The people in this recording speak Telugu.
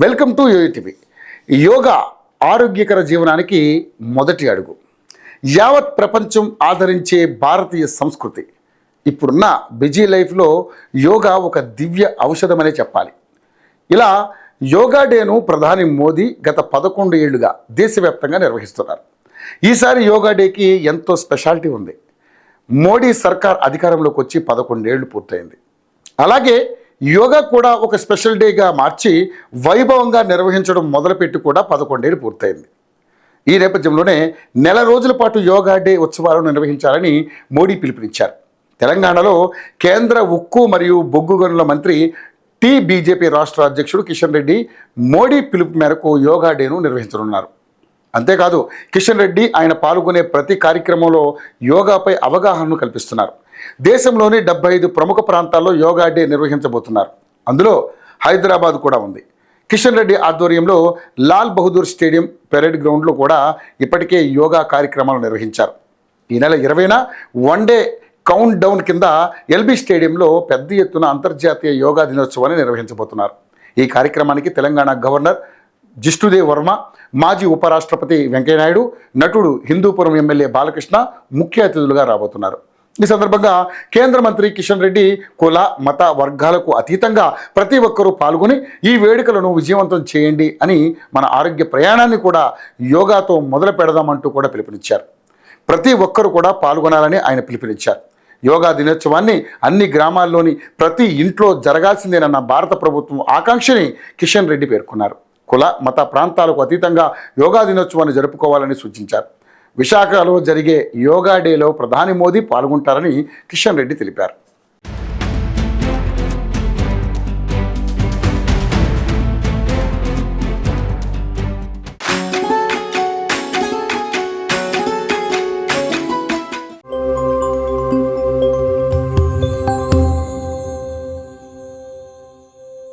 Welcome to UTV. యోగా ఆరోగ్యకర జీవనానికి మొదటి అడుగు. యావత్ ప్రపంచం ఆదరించే భారతీయ సంస్కృతి. ఇప్పుడున్న బిజీ లైఫ్లో యోగా ఒక దివ్య ఔషధమనే చెప్పాలి. ఇలా యోగా డేను ప్రధాని మోదీ గత 11 ఏళ్లుగా దేశవ్యాప్తంగా నిర్వహిస్తున్నారు. ఈసారి యోగా డేకి ఎంతో స్పెషాలిటీ ఉంది. మోడీ సర్కార్ అధికారంలోకి వచ్చి 11 ఏళ్లు పూర్తయింది. అలాగే యోగా కూడా ఒక స్పెషల్ డేగా మార్చి వైభవంగా నిర్వహించడం మొదలుపెట్టి కూడా 11 ఏళ్ళు పూర్తయింది. ఈ నేపథ్యంలోనే నెల రోజుల పాటు యోగా డే ఉత్సవాలను నిర్వహించాలని మోడీ పిలుపునిచ్చారు. తెలంగాణలో కేంద్ర ఉక్కు మరియు బొగ్గు గనుల మంత్రి బీజేపీ రాష్ట్ర అధ్యక్షుడు కిషన్ రెడ్డి మోడీ పిలుపు మేరకు యోగా డేను నిర్వహించనున్నారు. అంతేకాదు కిషన్ రెడ్డి ఆయన పాల్గొనే ప్రతి కార్యక్రమంలో యోగాపై అవగాహనను కల్పిస్తున్నారు. దేశంలోని 75 ప్రముఖ ప్రాంతాల్లో యోగా డే నిర్వహించబోతున్నారు. అందులో హైదరాబాద్ కూడా ఉంది. కిషన్ రెడ్డి ఆధ్వర్యంలో లాల్ బహదూర్ స్టేడియం పెరేడ్ గ్రౌండ్లో కూడా ఇప్పటికే యోగా కార్యక్రమాలు నిర్వహించారు. ఈ నెల 20న వన్డే కౌంట్ డౌన్ కింద ఎల్బీ స్టేడియంలో పెద్ద ఎత్తున అంతర్జాతీయ యోగా దినోత్సవాన్ని నిర్వహించబోతున్నారు. ఈ కార్యక్రమానికి తెలంగాణ గవర్నర్ జిష్ణుదేవ్ వర్మ, మాజీ ఉపరాష్ట్రపతి వెంకయ్యనాయుడు, నటుడు హిందూపురం ఎమ్మెల్యే బాలకృష్ణ ముఖ్య అతిథులుగా రాబోతున్నారు. ఈ సందర్భంగా కేంద్ర మంత్రి కిషన్ రెడ్డి కుల మత వర్గాలకు అతీతంగా ప్రతి ఒక్కరూ పాల్గొని ఈ వేడుకలను విజయవంతం చేయండి అని మన ఆరోగ్య ప్రయాణాన్ని కూడా యోగాతో మొదలు పెడదామంటూ కూడా పిలుపునిచ్చారు. ప్రతి ఒక్కరూ కూడా పాల్గొనాలని ఆయన పిలుపునిచ్చారు. యోగా దినోత్సవాన్ని అన్ని గ్రామాల్లోని ప్రతి ఇంట్లో జరగాల్సిందేనన్న భారత ప్రభుత్వం ఆకాంక్షని కిషన్ రెడ్డి పేర్కొన్నారు. కుల మత ప్రాంతాలకు అతీతంగా యోగా దినోత్సవాన్ని జరుపుకోవాలని సూచించారు. విశాఖలో జరిగే యోగా డేలో ప్రధాని మోదీ పాల్గొంటారని కిషన్ రెడ్డి తెలిపారు.